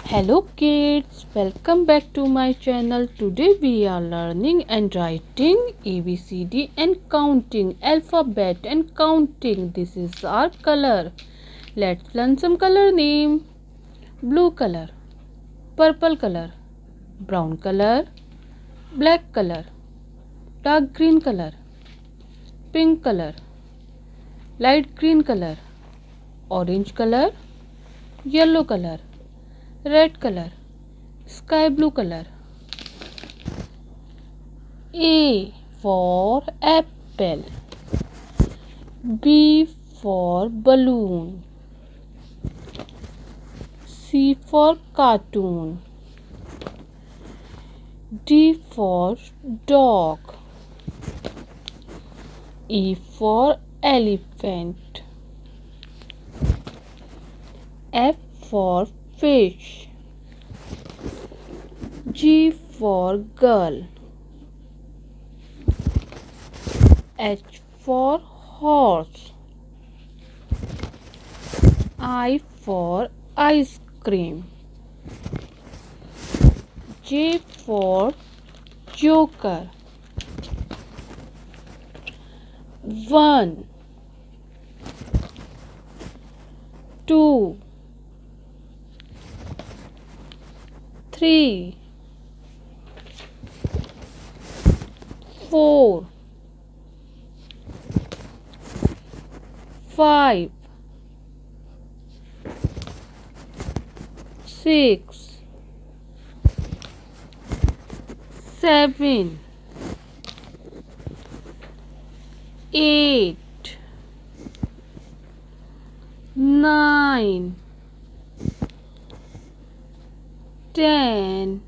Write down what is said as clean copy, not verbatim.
Hello kids, welcome back to my channel. Today we are learning and writing ABCD and counting, alphabet and counting. This is our color. Let's learn some color name. Blue color, purple color, brown color, black color, dark green color, pink color, light green color, orange color, yellow color, red color, sky blue color. A for apple, B for balloon, C for cartoon, D for dog, E for elephant, F for fish, G for girl, H for horse, I for ice cream, J for joker. 1 2 3 4 5 6 7 8 9 10